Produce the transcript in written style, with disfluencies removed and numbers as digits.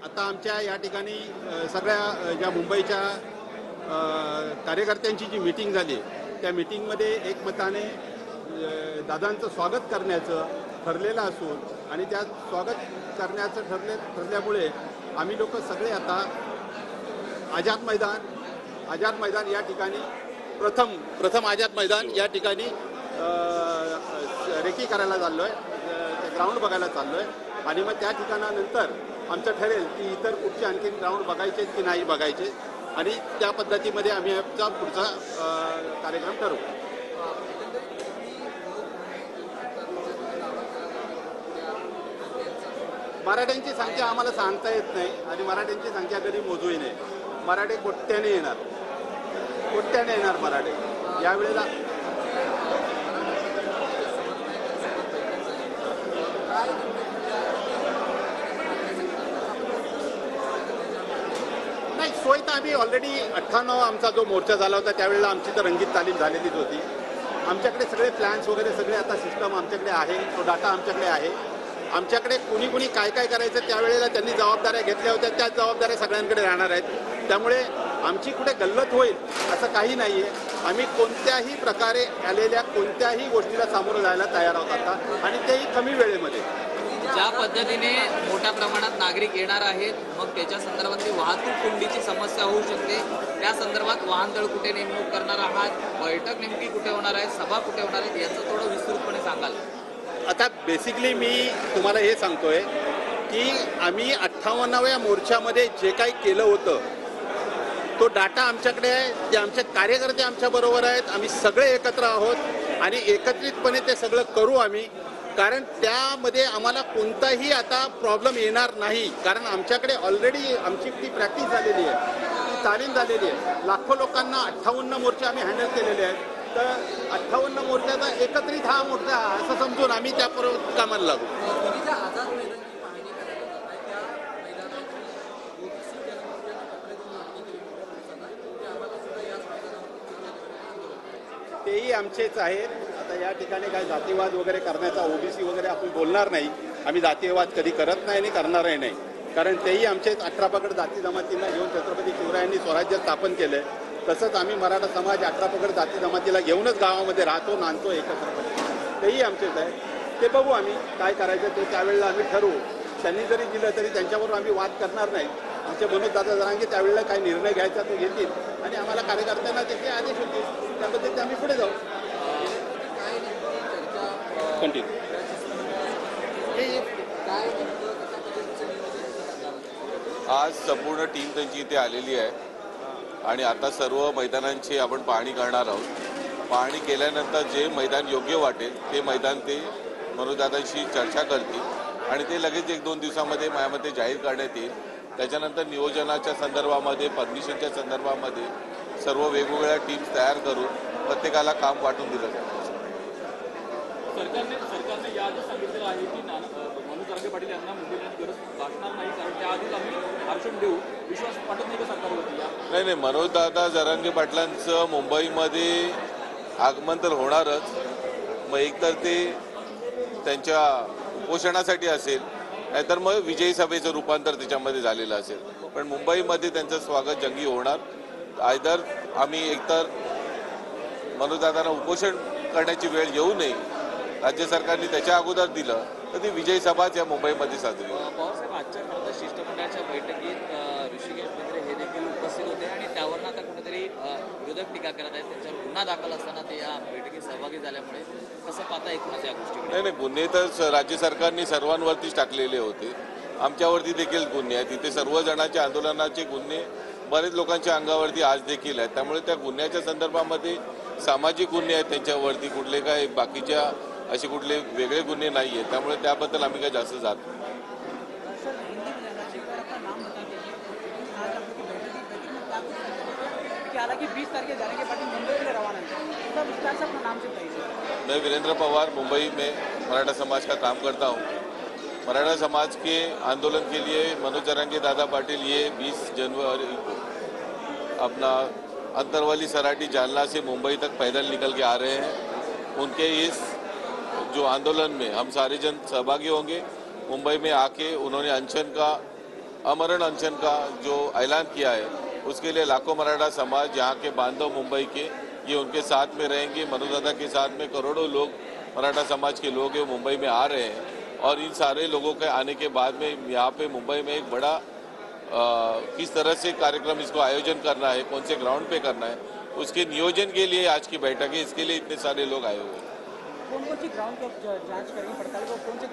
आता आमच्या या ठिकाणी सगळ्या ज्या मुंबईच्या कार्यकर्त्यांची जी मीटिंग झाली त्या मीटिंगमध्ये एकमताने दादांचं स्वागत करण्याचं ठरलेलं असून आणि त्या स्वागत करण्याचं ठरल्यामुळे आम्ही लोक सगळे आता आझाद मैदान या ठिकाणी प्रथम आझाद मैदान या ठिकाणी रेकी करायला चाललो आहे, ते ग्राउंड बघायला चाललो आहे आणि मग त्या ठिकाणानंतर आमचं ठरेल की इतर कुठचे आणखी ग्राउंड बघायचे की नाही बघायचे आणि त्या पद्धतीमध्ये आम्ही आमचा पुढचा कार्यक्रम ठरवू. मराठ्यांची संख्या आम्हाला सांगता येत नाही आणि मराठ्यांची संख्या कधी मोजूही नाही. मराठे कोट्याने येणार मराठे यावेळेला. नाही, सोय तर आम्ही ऑलरेडी 98 आमचा जो मोर्चा झाला होता त्यावेळेला आमची तर रंगीत तालीम झालेलीच होती. आमच्याकडे सगळे प्लॅन्स वगैरे सगळे आता सिस्टम आमच्याकडे आहे, तो डाटा आमच्याकडे आहे. आमच्याकडे कुणी काय करायचं त्यावेळेला त्यांनी जबाबदाऱ्या घेतल्या होत्या, त्याच जबाबदाऱ्या सगळ्यांकडे राहणार आहेत. त्यामुळे आमची कुठे गल्लत होईल असं काही नाही आहे. आम्ही कोणत्याही प्रकारे आलेल्या कोणत्याही गोष्टीला सामोरं जायला तयार आहोत आता आणि तेही कमी वेळेमध्ये. ज्या पद्धतीने मोठ्या प्रमाणात नागरिक येणार आहेत मग त्याच्या संदर्भातली वाहतूक कोंडीची समस्या होऊ शकते. त्या संदर्भात वाहनतळ कुठे नेमणूक करणार आहात, बैठक नेमकी कुठे होणार आहे, सभा कुठे होणार आहेत याचं थोडं विस्तृतपणे सांगाल. आता बेसिकली मी तुम्हाला हे सांगतोय की आम्ही 58व्या मोर्चामध्ये जे काही केलं होतं तो डाटा आमच्याकडे आहे. ते आमचे कार्यकर्ते आमच्याबरोबर आहेत, आम्ही सगळे एकत्र आहोत आणि एकत्रितपणे ते सगळं करू आम्ही. कारण त्यामध्ये आम्हाला कोणताही आता प्रॉब्लेम येणार नाही. कारण आमच्याकडे ऑलरेडी आमची ती प्रॅक्टिस झालेली आहे, ती तालीम झालेली आहे. लाखो लोकांना 58 मोर्चे आम्ही हँडल केलेले आहेत. तर 58 मोर्चाचा एकत्रित हा मोर्चा असं समजून आम्ही त्याबरोबर कामाला लागू. तेही आमचेच आहेत. आता या ठिकाणी काय जातीवाद वगैरे करण्याचा ओबीसी वगैरे आपण बोलणार नाही. आम्ही जातीयवाद कधी करत नाही आणि करणारही नाही. कारण तेही आमचेच 18 पगड जाती जमातींना घेऊन छत्रपती शिवरायांनी स्वराज्य स्थापन केलं. तसंच आम्ही मराठा समाज 18 पगड जाती जमातीला घेऊनच गावामध्ये राहतो, नांदतो एकत्रपणे. तेही आमचेच आहे. ते बघू आम्ही काय करायचं ते त्यावेळेला आम्ही ठरवू. त्यांनी जरी दिलं तरी त्यांच्याबरोबर आम्ही वाद करणार नाही. आमचे मनोज दादा जरांगे त्यावेळेला काय निर्णय घ्यायचा तो घेतील आणि आम्हाला कार्यकर्त्यांना त्याचे आदेश होतील त्या पद्धतीने आम्ही पुढे जाऊ. कंटिन्यू. आज संपूर्ण टीम त्यांची इथे आलेली आहे आणि आता सर्व मैदानांची आपण पाहणी करणार आहोत. पाहणी केल्यानंतर जे मैदान योग्य वाटेल ते मैदान ते मनोजदादांशी चर्चा करतील आणि ते लगेच 1-2 दिवसामध्ये माझ्या मते जाहीर करण्यात येईल. त्याच्यानंतर नियोजनाच्या संदर्भामध्ये, परमिशनच्या संदर्भामध्ये सर्व वेगवेगळ्या टीम्स तयार करून प्रत्येकाला काम वाटून दिलं जाईल. सरकारने याआधी सांगितलेलं आहे की मनोज जरांगे पाटील यांना मुंबईची गरज भासणार नाही, कारण त्याआधीच आम्ही आरक्षण देऊ. विश्वास वाटत नाही का सरकारवरती? नाही, मनोजदादा जरांगे पाटलांचं मुंबईमध्ये आगमन तर होणारच. मग एकतर ते त्यांच्या उपोषणासाठी असेल, नाहीतर मग विजयी सभेचं रूपांतर त्याच्यामध्ये झालेलं असेल. पण मुंबईमध्ये त्यांचं स्वागत जंगी होणार. आयदर आम्ही एकतर मनोजदादांना उपोषण करण्याची वेळ येऊ नये, राज्य सरकारने त्याच्या अगोदर दिलं तर ती विजयी सभाच या मुंबईमध्ये साजरी होईल. पवारसाहेब आजच्या खरं शिष्टमंडळाच्या बैठकीत ऋषिकेश बेंद्रे हे देखील उपस्थित होते आणि त्यावरून आता कुठेतरी विरोधक टीका करत आहेत. त्यांच्यावर गुन्हा दाखल असताना ते या बैठकीत सहभागी झाल्यामुळे कसं पाहता एकूणच या गोष्टी? नाही, गुन्हे तर राज्य सरकारने सर्वांवरतीच टाकलेले होते. आमच्यावरती देखील गुन्हे आहेत. तिथे सर्व जणांच्या आंदोलनाचे गुन्हे बरेच लोकांच्या अंगावरती आज देखील आहेत. त्यामुळे त्या गुन्ह्याच्या संदर्भामध्ये सामाजिक गुन्हे आहेत त्यांच्यावरती, कुठले काय बाकीच्या असे कुठले वेगळे गुन्हे नाही आहेत. त्यामुळे त्याबद्दल आम्ही काय जास्त जात नाही. मैं वीरेंद्र पवार मुंबई में मराठा समाज का काम करता हूँ. मराठा समाज के आंदोलन के लिए मनोज जरांगे दादा पाटिल ये 20 जनवरी को अपना अंतरवाली सराठी जालना से मुंबई तक पैदल निकल के आ रहे हैं. उनके इस जो आंदोलन में हम सारे जन सहभागी होंगे. मुंबई में आके उन्होंने अनशन का अमरण अनशन का जो ऐलान किया है उसके लिए लाखों मराठा समाज, यहाँ के बांधव मुंबई के, ये उनके साथ में रहेंगे। मनोज दादा के साथ में करोड़ों लोग मराठा समाज के लोग हैं, मुंबई में आ रहे हैं और इन सारे लोगों के आने के बाद में यहाँ पे मुंबई में एक बड़ा किस तरह से कार्यक्रम इसको आयोजन करना है, कौन से ग्राउंड पे करना है, उसके नियोजन के लिए आज की बैठक है। इसके लिए इतने सारे लोग आए हुए हैं। कौन कौन सी ग्राउंड की आप जांच करेंगे, पड़ताल को कौन से